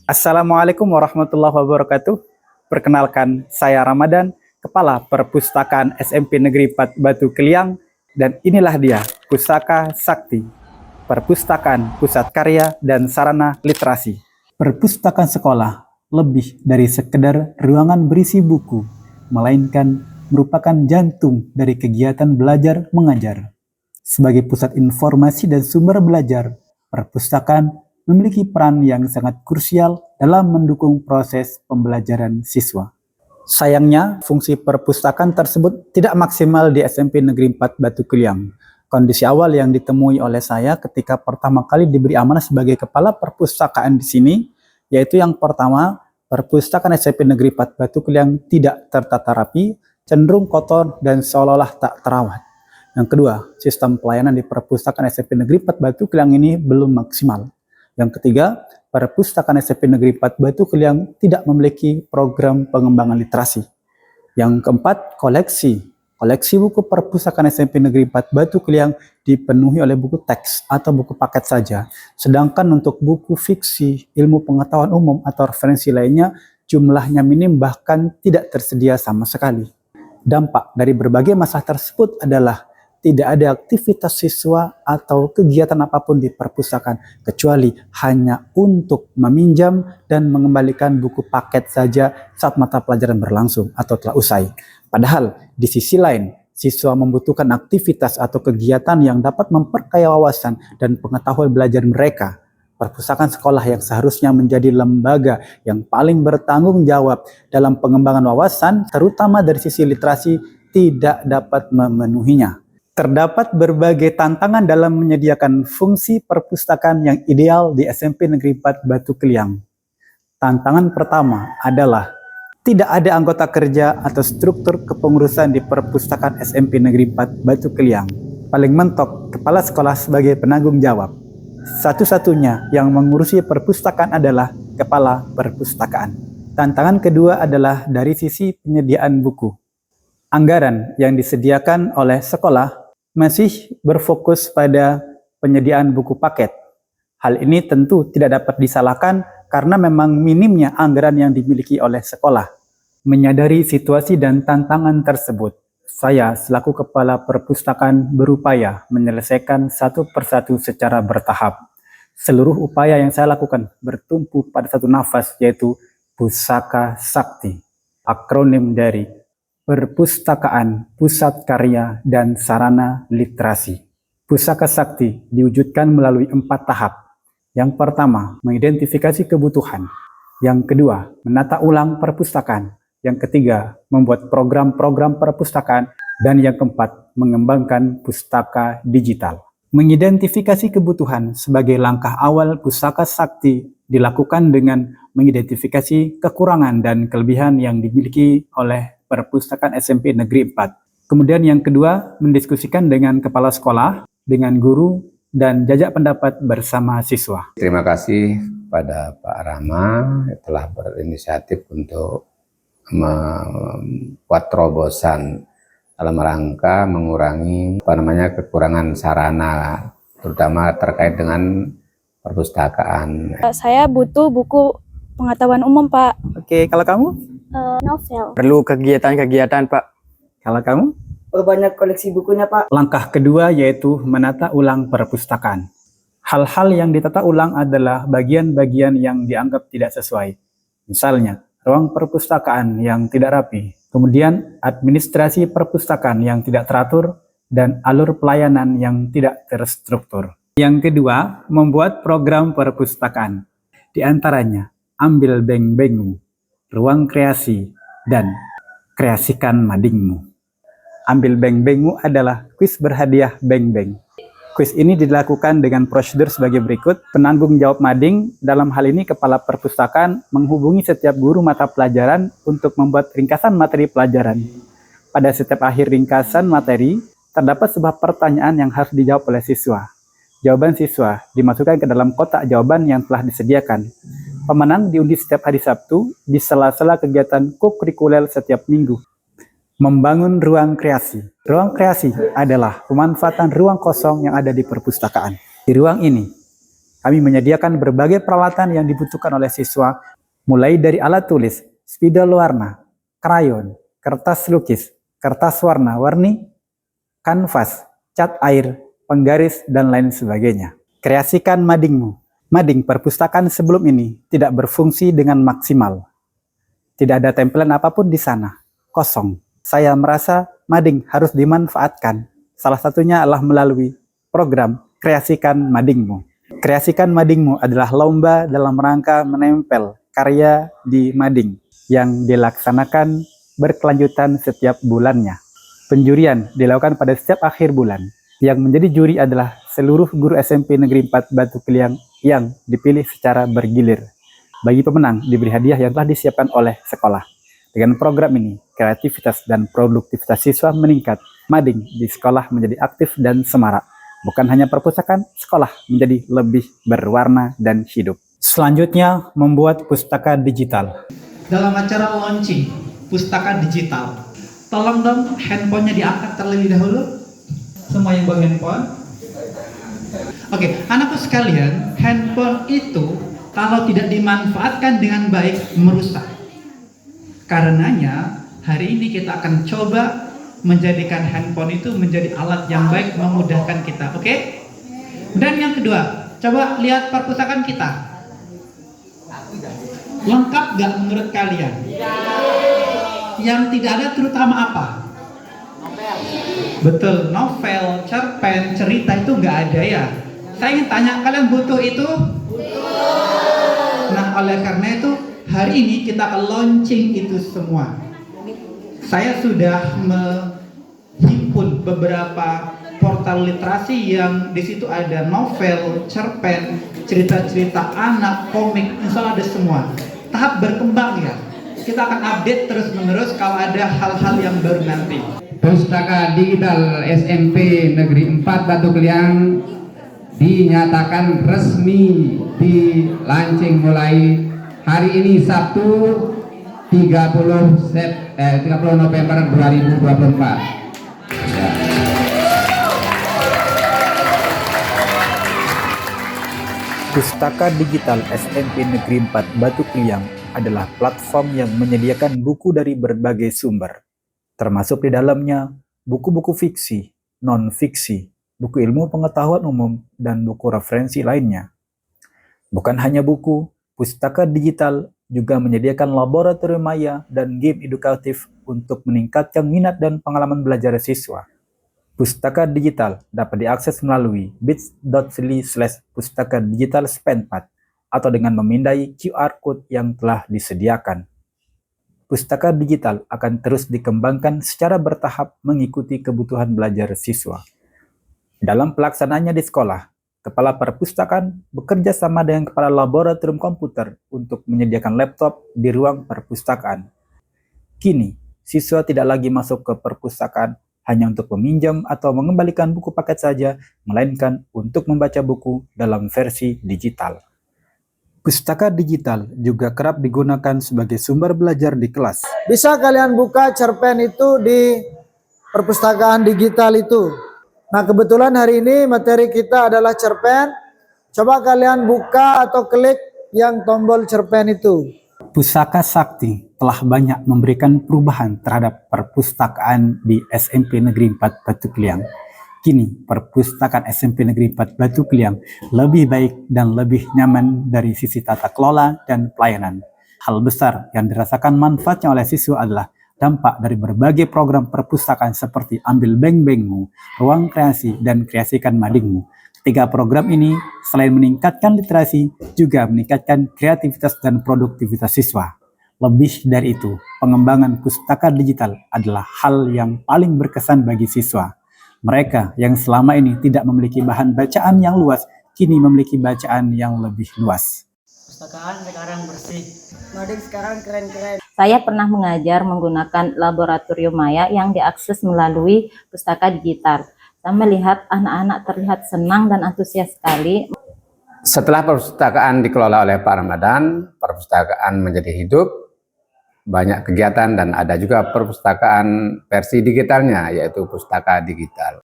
Assalamualaikum warahmatullahi wabarakatuh. Perkenalkan, saya Ramadan, Kepala Perpustakaan SMP Negeri 4 Batu Keliang, dan inilah dia, Pusaka Sakti, Perpustakaan Pusat Karya dan Sarana Literasi. Perpustakaan sekolah lebih dari sekedar ruangan berisi buku, melainkan merupakan jantung dari kegiatan belajar mengajar. Sebagai pusat informasi dan sumber belajar, perpustakaan memiliki peran yang sangat krusial dalam mendukung proses pembelajaran siswa. Sayangnya, fungsi perpustakaan tersebut tidak maksimal di SMP Negeri 4 Batu Keliang. Kondisi awal yang ditemui oleh saya ketika pertama kali diberi amanah sebagai kepala perpustakaan di sini, yaitu yang pertama, perpustakaan SMP Negeri 4 Batu Keliang tidak tertata rapi, cenderung kotor dan seolah-olah tak terawat. Yang kedua, sistem pelayanan di perpustakaan SMP Negeri 4 Batu Keliang ini belum maksimal. Yang ketiga, perpustakaan SMP Negeri 4 Batu Keliang tidak memiliki program pengembangan literasi. Yang keempat, koleksi. Koleksi buku perpustakaan SMP Negeri 4 Batu Keliang dipenuhi oleh buku teks atau buku paket saja. Sedangkan untuk buku fiksi, ilmu pengetahuan umum atau referensi lainnya jumlahnya minim bahkan tidak tersedia sama sekali. Dampak dari berbagai masalah tersebut adalah tidak ada aktivitas siswa atau kegiatan apapun di perpustakaan kecuali hanya untuk meminjam dan mengembalikan buku paket saja saat mata pelajaran berlangsung atau telah usai. Padahal di sisi lain, siswa membutuhkan aktivitas atau kegiatan yang dapat memperkaya wawasan dan pengetahuan belajar mereka. Perpustakaan sekolah yang seharusnya menjadi lembaga yang paling bertanggung jawab dalam pengembangan wawasan, terutama dari sisi literasi, tidak dapat memenuhinya. Terdapat berbagai tantangan dalam menyediakan fungsi perpustakaan yang ideal di SMP Negeri 4 Batu Keliang. Tantangan pertama adalah tidak ada anggota kerja atau struktur kepengurusan di perpustakaan SMP Negeri 4 Batu Keliang. Paling mentok, kepala sekolah sebagai penanggung jawab. Satu-satunya yang mengurusi perpustakaan adalah kepala perpustakaan. Tantangan kedua adalah dari sisi penyediaan buku. Anggaran yang disediakan oleh sekolah masih berfokus pada penyediaan buku paket. Hal ini tentu tidak dapat disalahkan karena memang minimnya anggaran yang dimiliki oleh sekolah. Menyadari situasi dan tantangan tersebut, saya selaku kepala perpustakaan berupaya menyelesaikan satu persatu secara bertahap. Seluruh upaya yang saya lakukan bertumpu pada satu nafas, yaitu Pusaka Sakti, akronim dari Perpustakaan Pusat Karya dan Sarana Literasi. Pusaka Sakti diwujudkan melalui 4 tahap. Yang pertama, mengidentifikasi kebutuhan. Yang kedua, menata ulang perpustakaan. Yang ketiga, membuat program-program perpustakaan. Dan yang keempat, mengembangkan pustaka digital. Mengidentifikasi kebutuhan sebagai langkah awal Pusaka Sakti dilakukan dengan mengidentifikasi kekurangan dan kelebihan yang dimiliki oleh Perpustakaan SMP Negeri 4. Kemudian yang kedua, mendiskusikan dengan kepala sekolah, dengan guru, dan jajak pendapat bersama siswa. Terima kasih pada Pak Rama telah berinisiatif untuk membuat terobosan dalam rangka mengurangi kekurangan sarana, terutama terkait dengan perpustakaan. Saya butuh buku pengetahuan umum, Pak. Oke, kalau kamu? Novel. Perlu kegiatan-kegiatan, Pak. Kalau kamu? Perbanyak koleksi bukunya, Pak. Langkah kedua yaitu menata ulang perpustakaan. Hal-hal yang ditata ulang adalah bagian-bagian yang dianggap tidak sesuai. Misalnya, ruang perpustakaan yang tidak rapi, kemudian administrasi perpustakaan yang tidak teratur, dan alur pelayanan yang tidak terstruktur. Yang kedua, membuat program perpustakaan. Di antaranya, ambil beng-bengmu, ruang kreasi, dan kreasikan madingmu. Ambil beng-bengmu adalah kuis berhadiah beng-beng. Kuis ini dilakukan dengan prosedur sebagai berikut. Penanggung jawab mading, dalam hal ini kepala perpustakaan, menghubungi setiap guru mata pelajaran untuk membuat ringkasan materi pelajaran. Pada setiap akhir ringkasan materi, terdapat sebuah pertanyaan yang harus dijawab oleh siswa. Jawaban siswa dimasukkan ke dalam kotak jawaban yang telah disediakan. Pemenang diundi setiap hari Sabtu di sela-sela kegiatan kokurikuler setiap minggu. Membangun ruang kreasi. Ruang kreasi adalah pemanfaatan ruang kosong yang ada di perpustakaan. Di ruang ini, Kami menyediakan berbagai peralatan yang dibutuhkan oleh siswa, mulai dari alat tulis, spidol warna, krayon, kertas lukis, kertas warna-warni, kanvas, cat air, penggaris, dan lain sebagainya. Kreasikan madingmu. Mading perpustakaan sebelum ini tidak berfungsi dengan maksimal. Tidak ada tempelan apapun di sana, kosong. Saya merasa mading harus dimanfaatkan. Salah satunya adalah melalui program Kreasikan Madingmu. Kreasikan Madingmu adalah lomba dalam rangka menempel karya di mading yang dilaksanakan berkelanjutan setiap bulannya. Penjurian dilakukan pada setiap akhir bulan. Yang menjadi juri adalah seluruh guru SMP Negeri 4 Batu Keliang yang dipilih secara bergilir. Bagi pemenang diberi hadiah yang telah disiapkan oleh sekolah. Dengan program ini, kreativitas dan produktivitas siswa meningkat. Mading di sekolah menjadi aktif dan semarak. Bukan hanya perpustakaan, sekolah menjadi lebih berwarna dan hidup. Selanjutnya, membuat pustaka digital. Dalam acara launching pustaka digital, tolong dong handphonenya diangkat terlebih dahulu. Semua yang bawa handphone. Oke, anakku sekalian, handphone itu kalau tidak dimanfaatkan dengan baik merusak. Karenanya hari ini kita akan coba menjadikan handphone itu menjadi alat yang baik memudahkan kita, oke? Dan yang kedua, coba lihat perpustakaan kita. Lengkap gak menurut kalian? Yang tidak ada terutama apa? Betul, novel, cerpen, cerita itu nggak ada ya. Saya ingin tanya, kalian butuh itu? Nah, oleh karena itu hari ini kita akan launching itu semua. Saya sudah menghimpun beberapa portal literasi yang di situ ada novel, cerpen, cerita-cerita anak, komik, insya Allah ada semua. Tahap berkembang ya. Kita akan update terus-menerus kalau ada hal-hal yang baru nanti. Pustaka Digital SMP Negeri 4 Batu Keliang dinyatakan resmi dilaunching mulai hari ini Sabtu 30 November 2024. Ya. Pustaka Digital SMP Negeri 4 Batu Keliang adalah platform yang menyediakan buku dari berbagai sumber, termasuk di dalamnya buku-buku fiksi, non-fiksi, buku ilmu pengetahuan umum, dan buku referensi lainnya. Bukan hanya buku, Pustaka Digital juga menyediakan laboratorium maya dan game edukatif untuk meningkatkan minat dan pengalaman belajar siswa. Pustaka Digital dapat diakses melalui bit.ly/pustakadigitalspen4 atau dengan memindai QR Code yang telah disediakan. Pustaka Digital akan terus dikembangkan secara bertahap mengikuti kebutuhan belajar siswa. Dalam pelaksanaannya di sekolah, Kepala Perpustakaan bekerja sama dengan Kepala Laboratorium Komputer untuk menyediakan laptop di ruang perpustakaan. Kini, siswa tidak lagi masuk ke perpustakaan hanya untuk meminjam atau mengembalikan buku paket saja, melainkan untuk membaca buku dalam versi digital. Pustaka digital juga kerap digunakan sebagai sumber belajar di kelas. Bisa kalian buka cerpen itu di perpustakaan digital itu. Nah, kebetulan hari ini materi kita adalah cerpen. Coba kalian buka atau klik yang tombol cerpen itu. Pusaka Sakti telah banyak memberikan perubahan terhadap perpustakaan di SMP Negeri 4 Batu Keliang. Kini, perpustakaan SMP Negeri 4 Batu Keliang lebih baik dan lebih nyaman dari sisi tata kelola dan pelayanan. Hal besar yang dirasakan manfaatnya oleh siswa adalah dampak dari berbagai program perpustakaan seperti Ambil Beng-Bengmu, Ruang Kreasi, dan Kreasikan Madingmu. Ketiga program ini selain meningkatkan literasi, juga meningkatkan kreativitas dan produktivitas siswa. Lebih dari itu, pengembangan pustaka digital adalah hal yang paling berkesan bagi siswa. Mereka yang selama ini tidak memiliki bahan bacaan yang luas, kini memiliki bacaan yang lebih luas. Pustakaan sekarang bersih. Mading sekarang keren-keren. Saya pernah mengajar menggunakan laboratorium maya yang diakses melalui pustaka digital. Saya melihat anak-anak terlihat senang dan antusias sekali. Setelah perpustakaan dikelola oleh Pak Ramadan, perpustakaan menjadi hidup, banyak kegiatan dan ada juga perpustakaan versi digitalnya, yaitu pustaka digital.